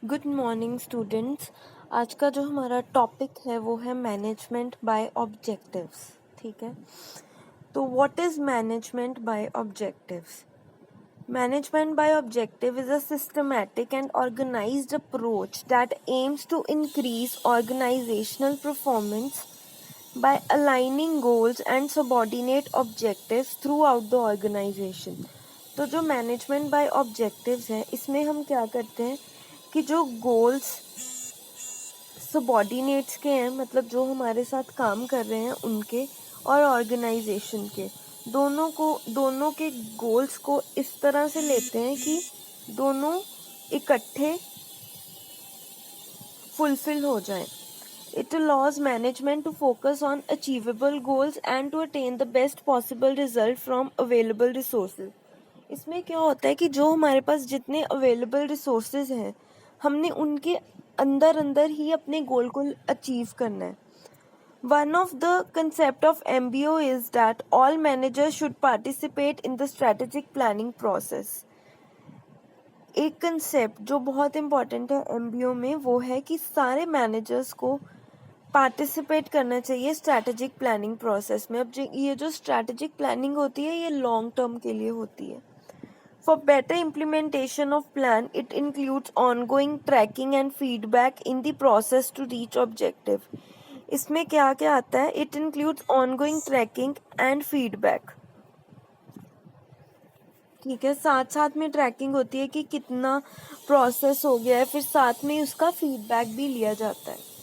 Good morning students. आज का जो हमारा टॉपिक है वो है मैनेजमेंट बाय ऑब्जेक्टिव्स। ठीक है, तो what is management by objectives? Management by objective is a systematic and organised approach that aims to increase organisational performance by aligning goals and subordinate objectives throughout the organization। तो जो management by objectives है इसमें हम क्या करते हैं कि जो गोल्स सबॉर्डिनेट्स के हैं, मतलब जो हमारे साथ काम कर रहे हैं उनके और ऑर्गेनाइजेशन के, दोनों के गोल्स को इस तरह से लेते हैं कि दोनों इकट्ठे फुलफिल हो जाएं। It allows management to focus on achievable goals and to attain the best possible result from available resources। इसमें क्या होता है कि जो हमारे पास जितने अवेलेबल रिसोर्सेज हैं हमने उनके अंदर अंदर ही अपने गोल को अचीव करना है। One of the concept of MBO is that all managers should participate in the strategic planning process। एक कंसेप्ट जो बहुत इम्पोर्टेंट है MBO में वो है कि सारे मैनेजर्स को पार्टिसिपेट करना चाहिए स्ट्रैटेजिक प्लानिंग प्रोसेस में। अब ये जो स्ट्रैटेजिक प्लानिंग होती है ये लॉन्ग टर्म के लिए होती है। For better implementation of plan it includes ongoing tracking and feedback in the process to reach objective. इसमें क्या क्या आता है? It includes ongoing tracking and feedback. ठीक है, साथ साथ में ट्रैकिंग होती है कि कितना प्रोसेस हो गया है, फिर साथ में उसका फीडबैक भी लिया जाता है।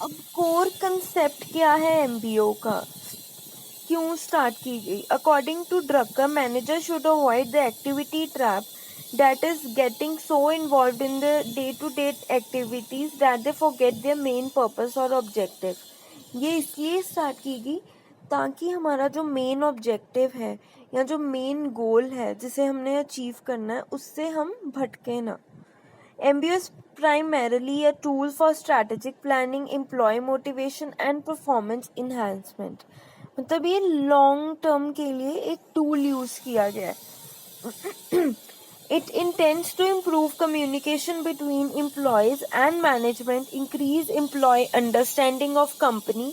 अब कोर कंसेप्ट क्या है एमबीओ का, क्यों स्टार्ट की गई? According to Drucker, manager should avoid the activity trap that is getting so involved in the day to day activities that they forget their main purpose और ऑब्जेक्टिव। ये इसलिए start की गई ताकि हमारा जो मेन ऑब्जेक्टिव है या जो मेन गोल है जिसे हमने अचीव करना है उससे हम भटके ना। MBO is primarily a tool for strategic planning, employee motivation and performance enhancement। मतलब ये लॉन्ग टर्म के लिए एक टूल यूज किया गया है। It intends to improve communication between employees and management, increase employee understanding of company।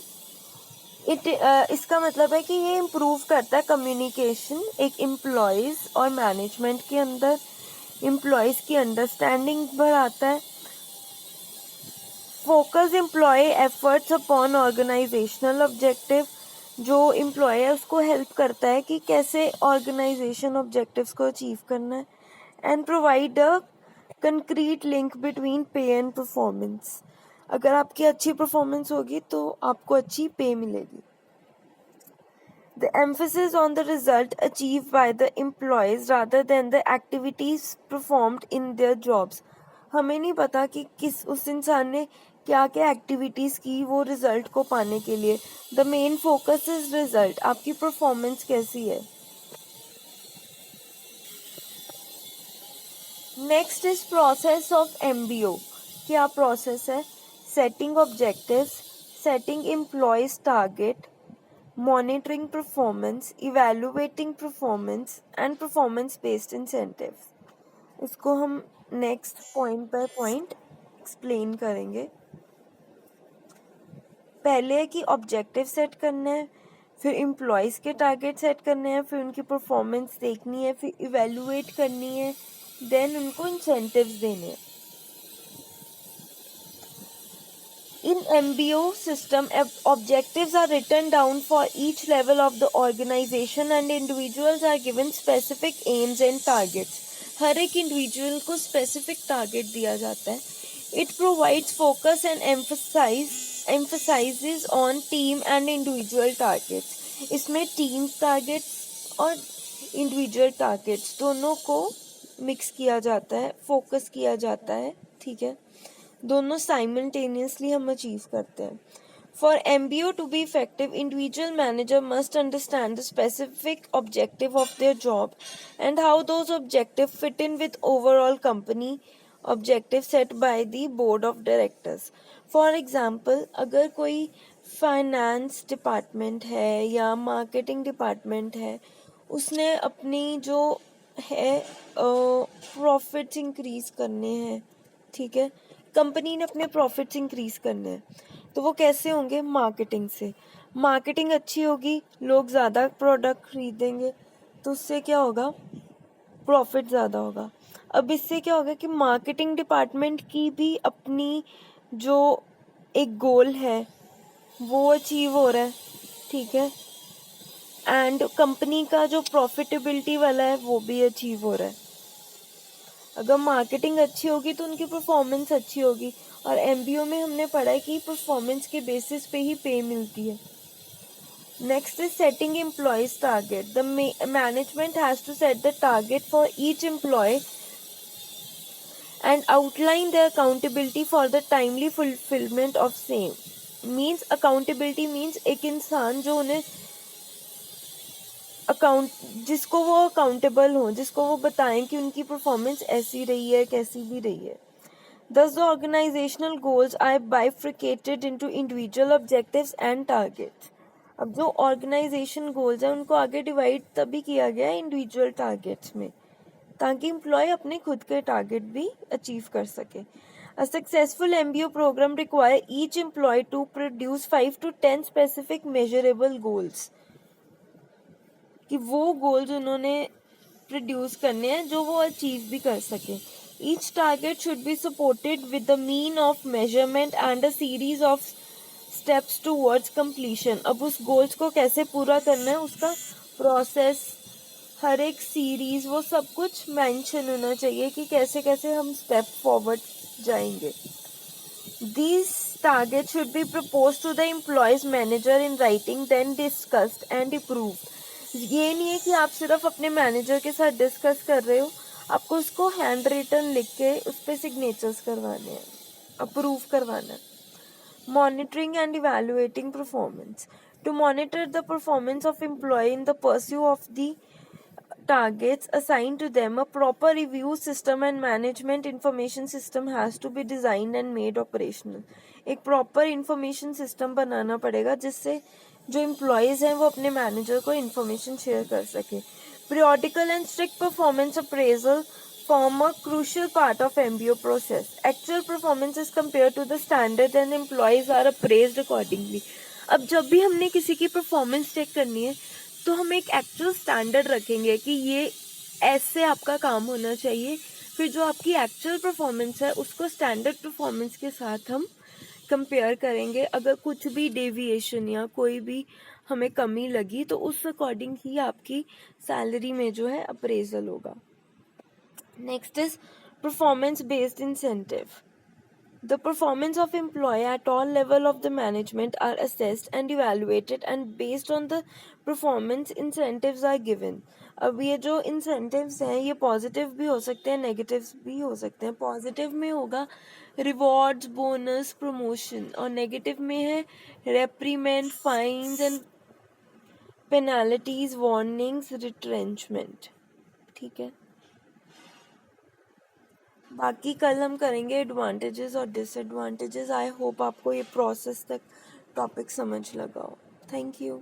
इसका मतलब है कि ये इम्प्रूव करता है कम्युनिकेशन एक एम्प्लॉयज़ और मैनेजमेंट के अंदर, एम्प्लॉयज़ की अंडरस्टैंडिंग बढ़ाता है। Focus employ efforts upon organisational objective, जो एम्प्लॉय है उसको हेल्प करता है कि कैसे ऑर्गेनाइजेशन ऑब्जेक्टिव्स को अचीव करना है। And provide a concrete link between पे एंड परफॉर्मेंस। अगर आपकी अच्छी परफॉर्मेंस होगी तो आपको अच्छी पे मिलेगी। The emphasis on the result achieved by the employees rather than the activities performed in their jobs। हमें नहीं पता कि किस उस इंसान ने क्या क्या एक्टिविटीज़ की वो रिजल्ट को पाने के लिए। The main focus is result, आपकी परफॉर्मेंस कैसी है। Next is process of MBO। क्या प्रोसेस है? Setting objectives, setting employees target, monitoring performance, evaluating performance and performance based incentives। इसको हम next point by point explain करेंगे। पहले है कि ऑब्जेक्टिव सेट करना है, फिर एम्प्लॉयज़ के टारगेट सेट करने हैं, फिर उनकी परफॉर्मेंस देखनी है, फिर इवेलुएट करनी है, देन उनको इंसेंटिव्स देने हैं। In MBO system, objectives are written down for each level of the organization and individuals are given specific aims and targets। हर एक इंडिविजुअल को स्पेसिफिक टारगेट दिया जाता है। It provides focus and emphasizes on team and individual targets। इसमें team targets और individual targets दोनों को mix किया जाता है, फोकस किया जाता है। ठीक है, दोनों साइमल्टेनियसली हम अचीव करते हैं। For MBO to be effective, individual manager must understand the specific objective of their job and how those objective fit in with overall company objective set by the board of directors. For example, अगर कोई finance department है या marketing department है, उसने अपनी जो है profits increase करने हैं, ठीक है, कंपनी ने अपने प्रॉफिट्स इंक्रीज करने हैं, तो वो कैसे होंगे? मार्केटिंग से। मार्केटिंग अच्छी होगी, लोग ज़्यादा प्रोडक्ट खरीदेंगे, तो उससे क्या होगा? प्रॉफिट ज़्यादा होगा। अब इससे क्या होगा कि मार्केटिंग डिपार्टमेंट की भी अपनी जो एक गोल है वो अचीव हो रहा है, ठीक है, एंड कंपनी का जो प्रॉफिटेबिलिटी वाला है वो भी अचीव हो रहा है। अगर मार्केटिंग अच्छी होगी तो उनकी परफॉर्मेंस अच्छी होगी, और एमबीओ में हमने पढ़ा है कि परफॉर्मेंस के बेसिस पे ही पे मिलती है। Next is setting employees target. The management has to set the target for each employee and outline their accountability for the timely fulfillment of same. Means accountability means एक इंसान जो उन्हें अकाउंट, जिसको वो अकाउंटेबल हो, जिसको वो बताएं कि उनकी परफॉर्मेंस ऐसी रही है, कैसी भी रही है। Thus the organizational goals are bifurcated into individual objectives and targets. अब जो ऑर्गेनाइजेशन गोल्स हैं उनको आगे डिवाइड तभी किया गया है इंडिविजुअल टारगेट्स में, ताकि एम्प्लॉय अपने खुद के टारगेट भी अचीव कर सके। A successful MBO program require each employee to produce 5 to 10 specific measurable goals, कि वो गोल्स उन्होंने प्रोड्यूस करने हैं जो वो अचीव भी कर सके। Each target should be supported with the mean of measurement and a series of steps towards completion. अब उस गोल्स को कैसे पूरा करना है, उसका प्रोसेस, हर एक सीरीज, वो सब कुछ मेंशन होना चाहिए कि कैसे कैसे हम स्टेप फॉरवर्ड जाएंगे। These targets should be proposed to the employees manager in writing, then discussed and approved. ये नहीं है कि आप सिर्फ अपने मैनेजर के साथ डिस्कस कर रहे हो, आपको उसको हैंड रिटन लिख के उस पर सिग्नेचर्स करवाने हैं, अप्रूव करवाना है। Monitoring and evaluating performance. To monitor the performance of employee in the pursuit of the targets assigned to them, a proper review system and management information system has to be designed and made operational. एक proper information system बनाना पड़ेगा जिससे जो employees हैं वो अपने manager को information share कर सके। Periodical and strict performance appraisal form a crucial part of MBO process. Actual performance is compared to the standard and employees are appraised accordingly. अब जब भी हमने किसी की परफॉर्मेंस चेक करनी है तो हम एक एक्चुअल स्टैंडर्ड रखेंगे कि ये ऐसे आपका काम होना चाहिए, फिर जो आपकी एक्चुअल परफॉर्मेंस है उसको स्टैंडर्ड परफॉर्मेंस के साथ हम कंपेयर करेंगे। अगर कुछ भी डेविएशन या कोई भी हमें कमी लगी तो उस अकॉर्डिंग ही आपकी सैलरी में जो है अप्रेजल होगा। Next is performance based incentive. The performance of employee at all level of the management are assessed and evaluated, and based on the performance incentives are given. अब ये जो incentives हैं ये पॉजिटिव भी हो सकते हैं, नेगेटिव भी हो सकते हैं। पॉजिटिव में होगा रिवॉर्ड्स, बोनस, प्रमोशन, और नेगेटिव में है reprimand, fines and penalties, warnings, retrenchment, ठीक है। बाकी कल हम करेंगे एडवांटेजेस और डिसएडवांटेजेस। आई होप आपको ये प्रोसेस तक टॉपिक समझ लगा हो। Thank you.